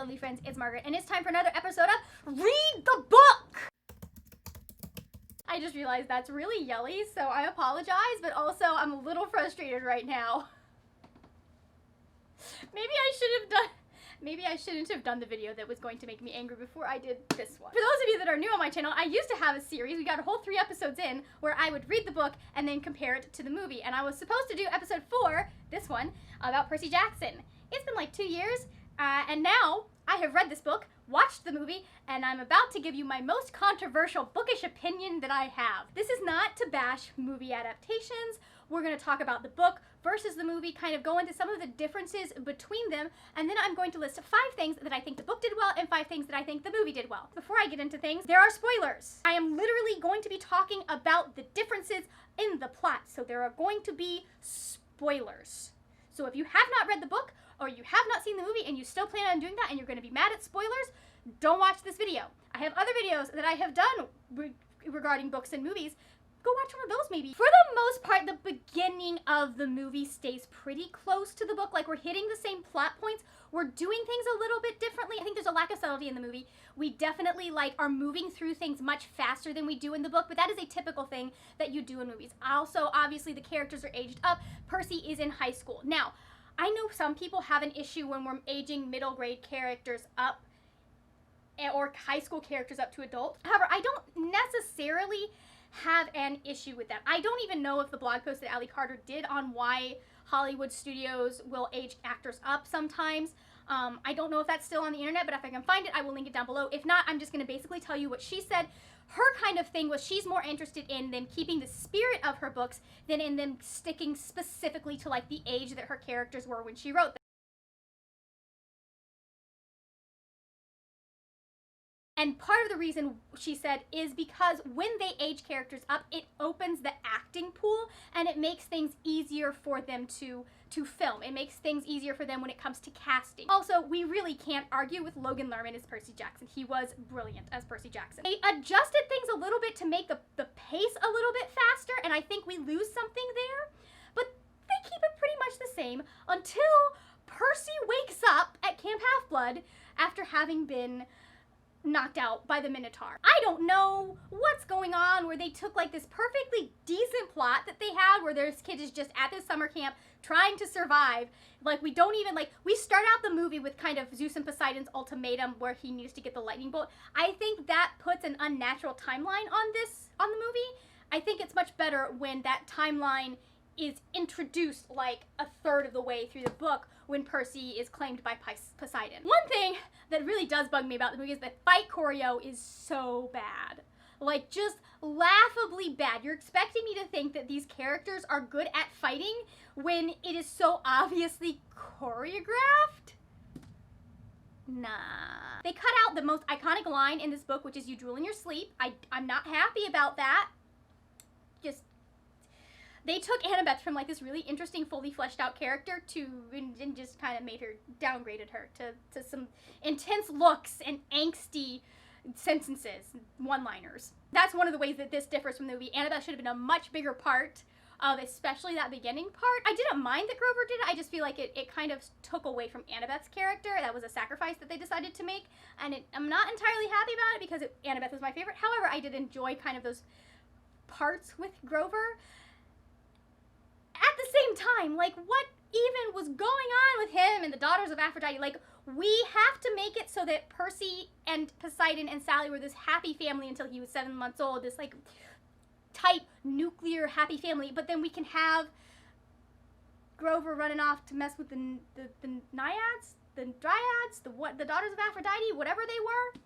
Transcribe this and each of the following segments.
lovely friends, it's Margaret, and it's time for another episode of Read the Book! I just realized that's really yelly, so I apologize, but also I'm a little frustrated right now. Maybe I shouldn't have done the video that was going to make me angry before I did this one. For those of you that are new on my channel, I used to have a series, we got a whole 3 episodes in, where I would read the book and then compare it to the movie. And I was supposed to do episode 4, this one, about Percy Jackson. It's been like 2 years, and now I have read this book, watched the movie, and I'm about to give you my most controversial bookish opinion that I have. This is not to bash movie adaptations. We're going to talk about the book versus the movie, kind of go into some of the differences between them, and then I'm going to list 5 things that I think the book did well and 5 things that I think the movie did well. Before I get into things, there are spoilers. I am literally going to be talking about the differences in the plot, so there are going to be spoilers. So if you have not read the book, or you have not seen the movie and you still plan on doing that and you're going to be mad at spoilers, don't watch this video. I have other videos that I have done regarding books and movies. Go watch one of those maybe. For the most part, the beginning of the movie stays pretty close to the book. Like, we're hitting the same plot points. We're doing things a little bit differently. I think there's a lack of subtlety in the movie. We definitely are moving through things much faster than we do in the book, but that is a typical thing that you do in movies. Also, obviously, the characters are aged up. Percy is in high school. Now, I know some people have an issue when we're aging middle grade characters up or high school characters up to adult. However, I don't necessarily have an issue with that. I don't even know if the blog post that Ali Carter did on why Hollywood studios will age actors up sometimes. I don't know if that's still on the internet, but if I can find it, I will link it down below. If not, I'm just going to basically tell you what she said. Her kind of thing was she's more interested in them keeping the spirit of her books than in them sticking specifically to like the age that her characters were when she wrote them. And part of the reason, she said, is because when they age characters up, it opens the acting pool and it makes things easier for them to film. It makes things easier for them when it comes to casting. Also, we really can't argue with Logan Lerman as Percy Jackson. He was brilliant as Percy Jackson. They adjusted things a little bit to make the pace a little bit faster, and I think we lose something there. But they keep it pretty much the same until Percy wakes up at Camp Half-Blood after having been knocked out by the Minotaur. I don't know what's going on where they took like this perfectly decent plot that they had where this kid is just at this summer camp trying to survive. Like, we don't even, like, we start out the movie with kind of Zeus and Poseidon's ultimatum where he needs to get the lightning bolt. I think that puts an unnatural timeline on the movie. I think it's much better when that timeline is introduced like a third of the way through the book when Percy is claimed by Poseidon. One thing that really does bug me about the movie is that fight choreo is so bad. Like, just laughably bad. You're expecting me to think that these characters are good at fighting when it is so obviously choreographed? Nah. They cut out the most iconic line in this book, which is "you drool in your sleep." I'm not happy about that. They took Annabeth from like this really interesting, fully fleshed out character and just kind of made her, downgraded her to some intense looks and angsty sentences, one-liners. That's one of the ways that this differs from the movie. Annabeth should have been a much bigger part of especially that beginning part. I didn't mind that Grover did it, I just feel like it kind of took away from Annabeth's character. That was a sacrifice that they decided to make, and I'm not entirely happy about it because Annabeth was my favorite. However, I did enjoy kind of those parts with Grover. At the same time, like, what even was going on with him and the Daughters of Aphrodite? Like, we have to make it so that Percy and Poseidon and Sally were this happy family until he was 7 months old, this, like, tight, nuclear happy family, but then we can have Grover running off to mess with the naiads, the dryads, the Daughters of Aphrodite, whatever they were.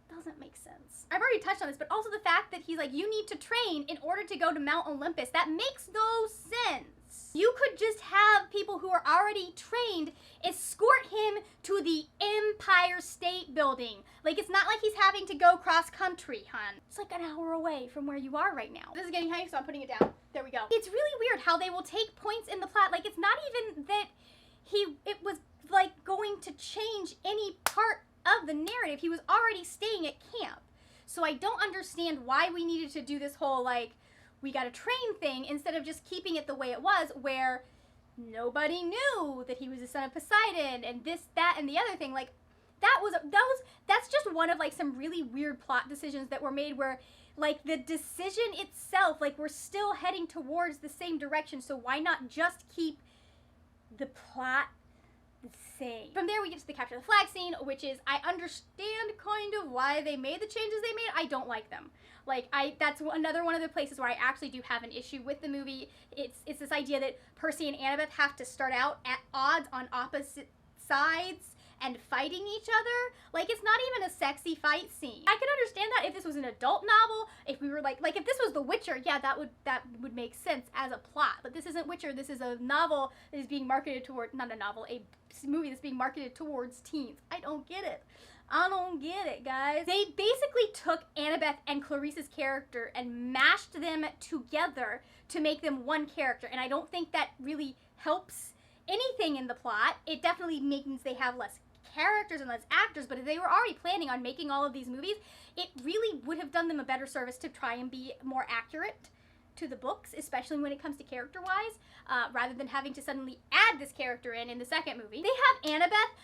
Doesn't make sense. I've already touched on this, but also the fact that he's like, you need to train in order to go to Mount Olympus. That makes no sense. You could just have people who are already trained escort him to the Empire State Building. Like, it's not like he's having to go cross country, hun. It's like an hour away from where you are right now. This is getting high, so I'm putting it down. There we go. It's really weird how they will take points in the plot. Like, it's not even that it was like going to change any part of the narrative. He was already staying at camp. So I don't understand why we needed to do this whole, like, we gotta train thing instead of just keeping it the way it was, where nobody knew that he was the son of Poseidon, and this, that, and the other thing. Like, that's just one of, like, some really weird plot decisions that were made where, like, the decision itself, like, we're still heading towards the same direction, so why not just keep the plot the same? From there, we get to the capture the flag scene, which is, I understand kind of why they made the changes they made. I don't like them. Like, that's another one of the places where I actually do have an issue with the movie. It's this idea that Percy and Annabeth have to start out at odds on opposite sides and fighting each other. Like, it's not even a sexy fight scene. I could understand that if this was an adult novel, if we were like if this was The Witcher, yeah, that would make sense as a plot. But this isn't Witcher, this is a novel that is being marketed toward, not a novel, a movie that's being marketed towards teens. I don't get it. I don't get it, guys. They basically took Annabeth and Clarice's character and mashed them together to make them one character, and I don't think that really helps anything in the plot. It definitely means they have less characters and less actors, but if they were already planning on making all of these movies, it really would have done them a better service to try and be more accurate to the books, especially when it comes to character-wise, rather than having to suddenly add this character in the second movie. They have Annabeth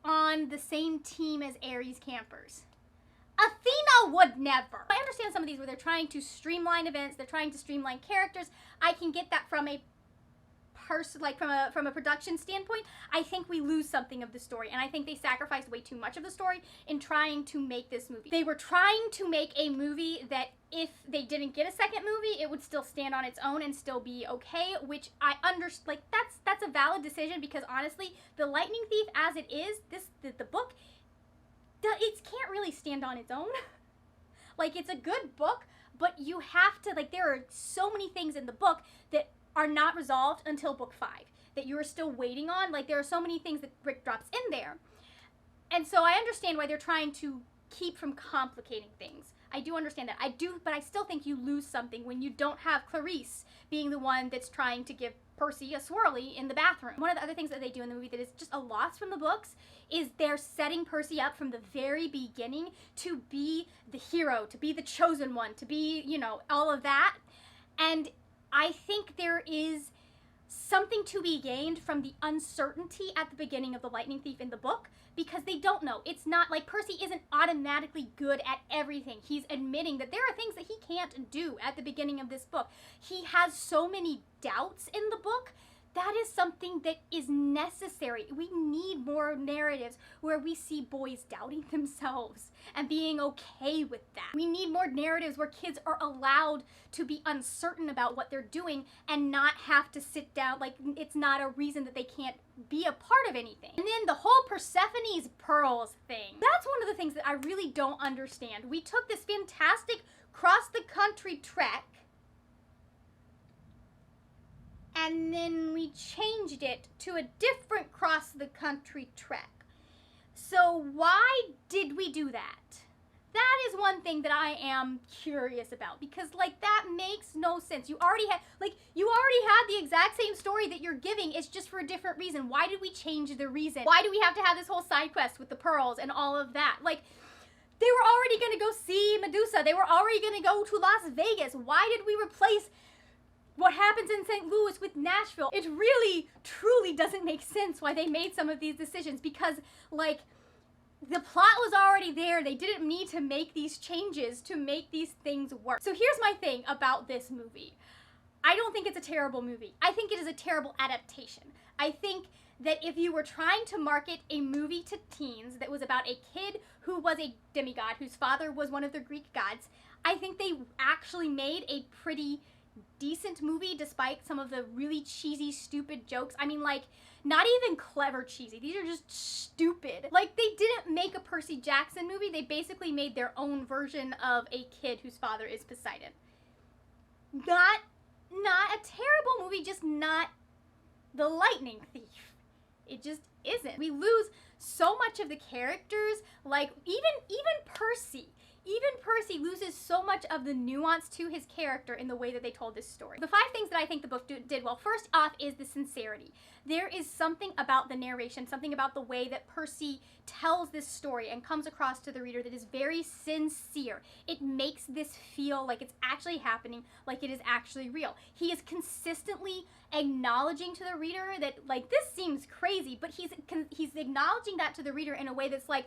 on the same team as Ares Campers. Athena would never. I understand some of these where they're trying to streamline events, they're trying to streamline characters. I can get that from a from a production standpoint. I think we lose something of the story, and I think they sacrificed way too much of the story in trying to make this movie. They were trying to make a movie that if they didn't get a second movie, it would still stand on its own and still be okay, which I understand. Like, that's a valid decision, because honestly, The Lightning Thief as it is, the book, it can't really stand on its own. Like, it's a good book, but you have to, like, there are so many things in the book that are not resolved until book 5 that you are still waiting on. Like, there are so many things that Rick drops in there. And so I understand why they're trying to keep from complicating things. I do understand that. But I still think you lose something when you don't have Clarice being the one that's trying to give Percy a swirly in the bathroom. One of the other things that they do in the movie that is just a loss from the books is they're setting Percy up from the very beginning to be the hero, to be the chosen one, to be, you know, all of that. And I think there is something to be gained from the uncertainty at the beginning of The Lightning Thief in the book, because they don't know. It's not like Percy isn't automatically good at everything. He's admitting that there are things that he can't do at the beginning of this book. He has so many doubts in the book. That is something that is necessary. We need more narratives where we see boys doubting themselves and being okay with that. We need more narratives where kids are allowed to be uncertain about what they're doing and not have to sit down, like, it's not a reason that they can't be a part of anything. And then the whole Persephone's pearls thing. That's one of the things that I really don't understand. We took this fantastic cross-the-country trek, and then we changed it to a different cross-the-country trek. So why did we do that? That is one thing that I am curious about, because, like, that makes no sense. You already had the exact same story that you're giving. It's just for a different reason. Why did we change the reason? Why do we have to have this whole side quest with the pearls and all of that? Like, they were already going to go see Medusa. They were already going to go to Las Vegas. Why did we replace what happens in St. Louis with Nashville? It really, truly doesn't make sense why they made some of these decisions, because, like, the plot was already there. They didn't need to make these changes to make these things work. So here's my thing about this movie. I don't think it's a terrible movie. I think it is a terrible adaptation. I think that if you were trying to market a movie to teens that was about a kid who was a demigod, whose father was one of the Greek gods, I think they actually made a pretty decent movie despite some of the really cheesy, stupid jokes. I mean, like, not even clever cheesy. These are just stupid. Like, they didn't make a Percy Jackson movie. They basically made their own version of a kid whose father is Poseidon. Not a terrible movie, just not The Lightning Thief. It just isn't. We lose so much of the characters, like, even Percy. even Percy loses so much of the nuance to his character in the way that they told this story. The 5 things that I think the book did well, first off, is the sincerity. There is something about the narration, something about the way that Percy tells this story and comes across to the reader that is very sincere. It makes this feel like it's actually happening, like it is actually real. He is consistently acknowledging to the reader that, like, this seems crazy, but he's acknowledging that to the reader in a way that's like,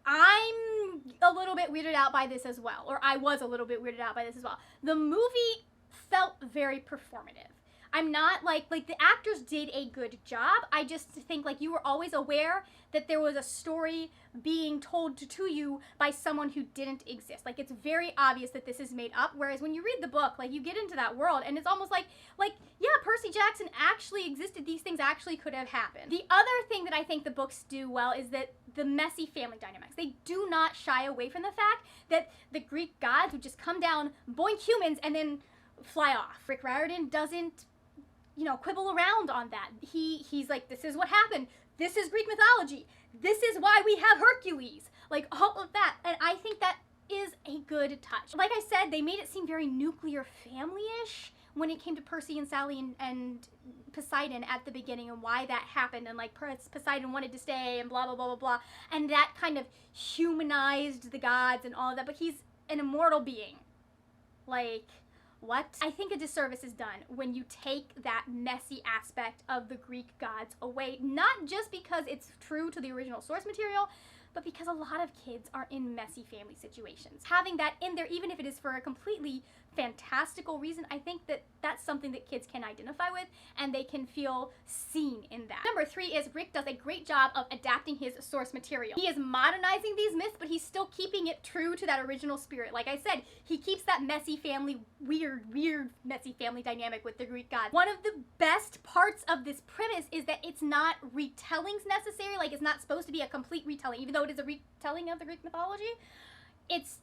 I'm a little bit weirded out by this as well, or I was a little bit weirded out by this as well. The movie felt very performative. I'm not like the actors did a good job. I just think like you were always aware that there was a story being told to you by someone who didn't exist. Like, it's very obvious that this is made up, whereas when you read the book, like, you get into that world and it's almost like yeah, Percy Jackson actually existed. These things actually could have happened. The other thing that I think the books do well is that the messy family dynamics. They do not shy away from the fact that the Greek gods would just come down, boink humans, and then fly off. Rick Riordan doesn't, you know, quibble around on that. He's like, this is what happened. This is Greek mythology. This is why we have Hercules. Like, all of that. And I think that is a good touch. Like I said, they made it seem very nuclear family-ish when it came to Percy and Sally and Poseidon at the beginning and why that happened, and like Poseidon wanted to stay and blah blah blah blah blah, and that kind of humanized the gods and all of that, but he's an immortal being. Like, what? I think a disservice is done when you take that messy aspect of the Greek gods away, not just because it's true to the original source material, but because a lot of kids are in messy family situations. Having that in there, even if it is for a completely fantastical reason, I think that that's something that kids can identify with and they can feel seen in that. Number 3 is Rick does a great job of adapting his source material. He is modernizing these myths, but he's still keeping it true to that original spirit. Like I said, he keeps that messy family, weird messy family dynamic with the Greek gods. One of the best parts of this premise is that it's not retellings necessarily, like it's not supposed to be a complete retelling, even though it is a retelling of the Greek mythology. It's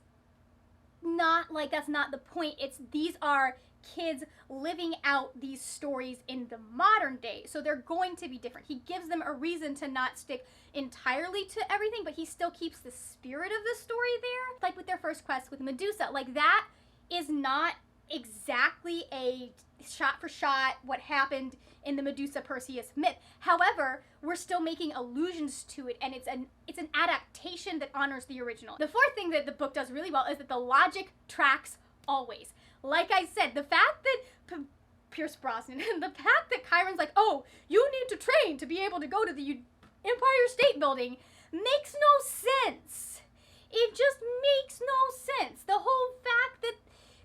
not like, that's not the point. It's, these are kids living out these stories in the modern day, so they're going to be different. He gives them a reason to not stick entirely to everything, but he still keeps the spirit of the story there. Like with their first quest with Medusa, like that is not exactly a shot for shot what happened in the Medusa Perseus myth. However, we're still making allusions to it, and it's an adaptation that honors the original. The 4th thing that the book does really well is that the logic tracks always. Like I said, the fact that Pierce Brosnan, the fact that Chiron's like, oh, you need to train to be able to go to the Empire State Building, makes no sense. It just makes no sense. The whole fact that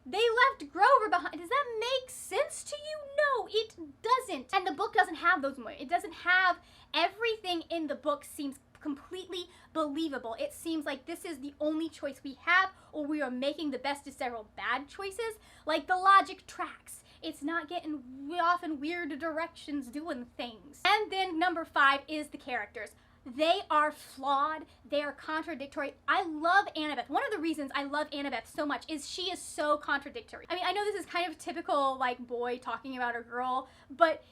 they left Grover behind, does that make sense to you? No, it doesn't. And the book doesn't have those moments. It doesn't have, everything in the book seems completely believable. It seems like this is the only choice we have, or we are making the best of several bad choices. Like, the logic tracks. It's not getting off in weird directions doing things. And then number 5 is the characters. They are flawed. They are contradictory. I love Annabeth. One of the reasons I love Annabeth so much is she is so contradictory. I mean, I know this is kind of typical, like, boy talking about a girl, but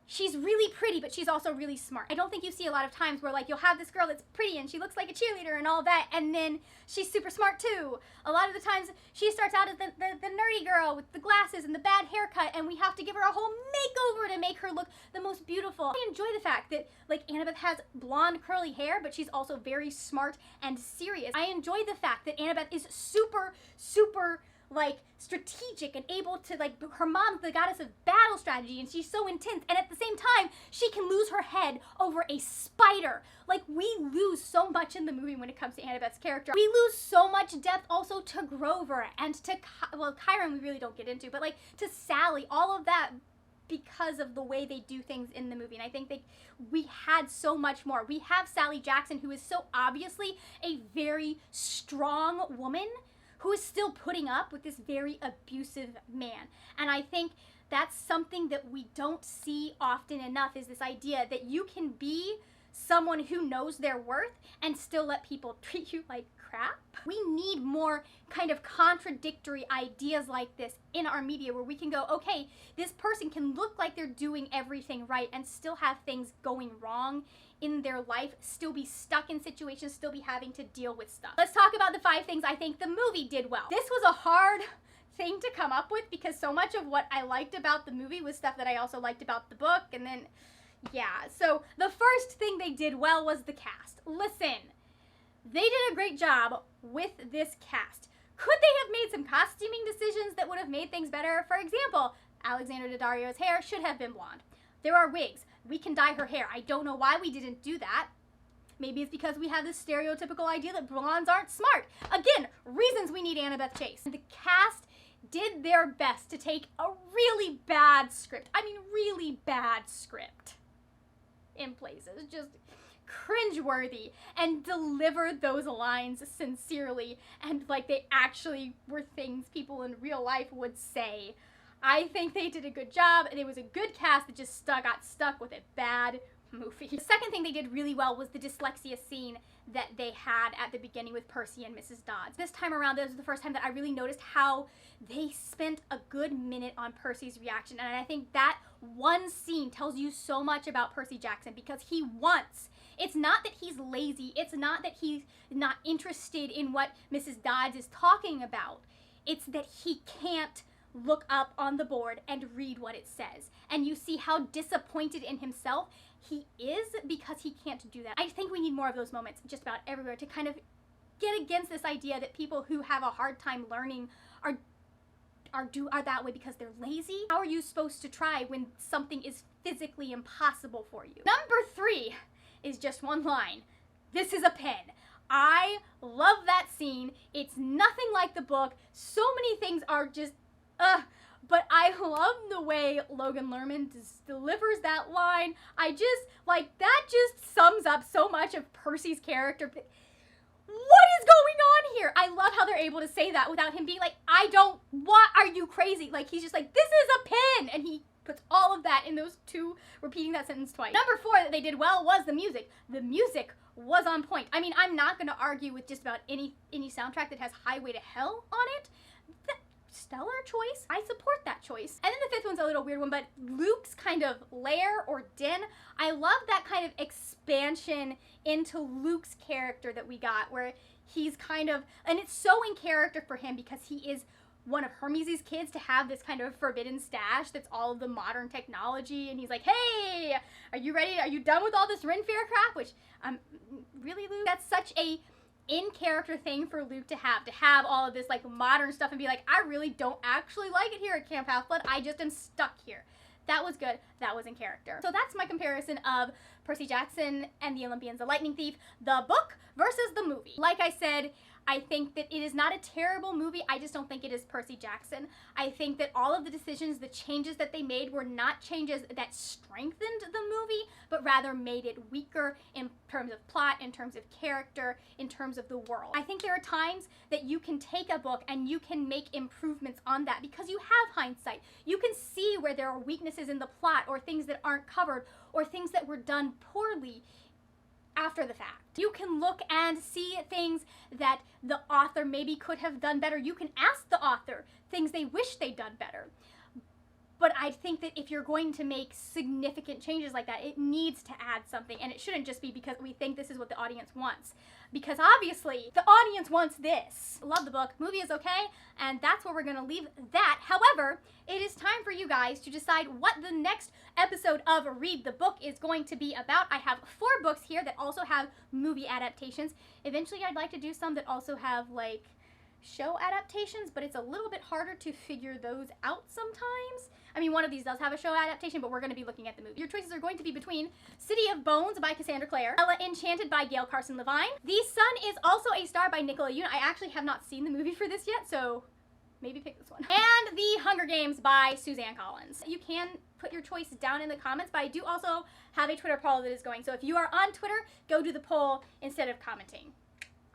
she's really pretty, but she's also really smart. I don't think you see a lot of times where, like, you'll have this girl that's pretty and she looks like a cheerleader and all that, and then she's super smart too. A lot of the times she starts out as the nerdy girl with the glasses and the bad haircut, and we have to give her a whole makeover to make her look the most beautiful. I enjoy the fact that, like, Annabeth has blonde curly hair, but she's also very smart and serious. I enjoy the fact that Annabeth is super, like, strategic and able to, like, her mom's the goddess of battle strategy and she's so intense, and at the same time she can lose her head over a spider. Like, we lose so much in the movie when it comes to Annabeth's character. We lose so much depth also to Grover and to, well, Chiron we really don't get into, but like to Sally, all of that, because of the way they do things in the movie. And I think we had so much more. We have Sally Jackson, who is so obviously a very strong woman who is still putting up with this very abusive man. And I think that's something that we don't see often enough, is this idea that you can be someone who knows their worth and still let people treat you like crap. crap. We need more kind of contradictory ideas like this in our media where we can go, okay, this person can look like they're doing everything right and still have things going wrong in their life, still be stuck in situations, still be having to deal with stuff. Let's talk about the 5 things I think the movie did well. This was a hard thing to come up with because so much of what I liked about the movie was stuff that I also liked about the book, and then, yeah. So the first thing they did well was the cast. Listen, they did a great job with this cast. Could they have made some costuming decisions that would have made things better? For example, Alexander Daddario's hair should have been blonde. There are wigs. We can dye her hair. I don't know why we didn't do that. Maybe it's because we have this stereotypical idea that blondes aren't smart. Again, reasons we need Annabeth Chase. The cast did their best to take a really bad script. I mean, really bad script in places. Just cringeworthy, and delivered those lines sincerely and like they actually were things people in real life would say. I think they did a good job, and it was a good cast that just got stuck with a bad movie. The second thing they did really well was the dyslexia scene that they had at the beginning with Percy and Mrs. Dodds. This time around, this was the first time that I really noticed how they spent a good minute on Percy's reaction, and I think that one scene tells you so much about Percy Jackson because he wants. It's not that he's lazy. It's not that he's not interested in what Mrs. Dodds is talking about. It's that he can't look up on the board and read what it says. And you see how disappointed in himself he is because he can't do that. I think we need more of those moments just about everywhere to kind of get against this idea that people who have a hard time learning are that way because they're lazy. How are you supposed to try when something is physically impossible for you? Number 3 is just one line. This is a pen. I love that scene. It's nothing like the book. So many things are just, but I love the way Logan Lerman delivers that line. I just, like, that just sums up so much of Percy's character. What is going on here? I love how they're able to say that without him being like, what are you crazy? Like, he's just like, this is a pen, and he puts all of that in those 2, repeating that sentence twice. Number 4 that they did well was the music. The music was on point. I mean, I'm not going to argue with just about any soundtrack that has Highway to Hell on it. Stellar choice. I support that choice. And then the 5th one's a little weird one, but Luke's kind of lair or den. I love that kind of expansion into Luke's character that we got, where he's kind of, and it's so in character for him because he is one of Hermes' kids to have this kind of forbidden stash that's all of the modern technology, and he's like, hey, are you ready? Are you done with all this Ren Fair crap? Which, really, Luke? That's such a in-character thing for Luke to have all of this like modern stuff and be like, I really don't actually like it here at Camp Half-Blood. I just am stuck here. That was good. That was in character. So that's my comparison of Percy Jackson and the Olympians, The Lightning Thief, the book versus the movie. Like I said, I think that it is not a terrible movie. I just don't think it is Percy Jackson. I think that all of the decisions, the changes that they made were not changes that strengthened the movie, but rather made it weaker in terms of plot, in terms of character, in terms of the world. I think there are times that you can take a book and you can make improvements on that because you have hindsight. You can see where there are weaknesses in the plot or things that aren't covered or things that were done poorly after the fact. You can look and see things that the author maybe could have done better. You can ask the author things they wish they'd done better. But I think that if you're going to make significant changes like that, it needs to add something, and it shouldn't just be because we think this is what the audience wants. Because obviously, the audience wants this. Love the book. Movie is okay, and that's where we're going to leave that. However, it is time for you guys to decide what the next episode of Read the Book is going to be about. I have 4 books here that also have movie adaptations. Eventually, I'd like to do some that also have, like, show adaptations, but it's a little bit harder to figure those out sometimes. I mean, one of these does have a show adaptation, but we're going to be looking at the movie. Your choices are going to be between City of Bones by Cassandra Clare, Ella Enchanted by Gail Carson Levine, The Sun is Also a Star by Nicola Yoon. I actually have not seen the movie for this yet, so maybe pick this one. And The Hunger Games by Suzanne Collins. You can put your choice down in the comments, but I do also have a Twitter poll that is going, so if you are on Twitter, go do the poll instead of commenting.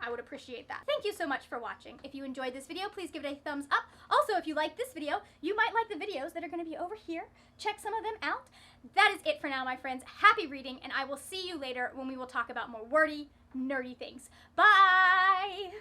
I would appreciate that. Thank you so much for watching. If you enjoyed this video, please give it a thumbs up. Also, if you like this video, you might like the videos that are going to be over here. Check some of them out. That is it for now, my friends. Happy reading, and I will see you later when we will talk about more wordy, nerdy things. Bye!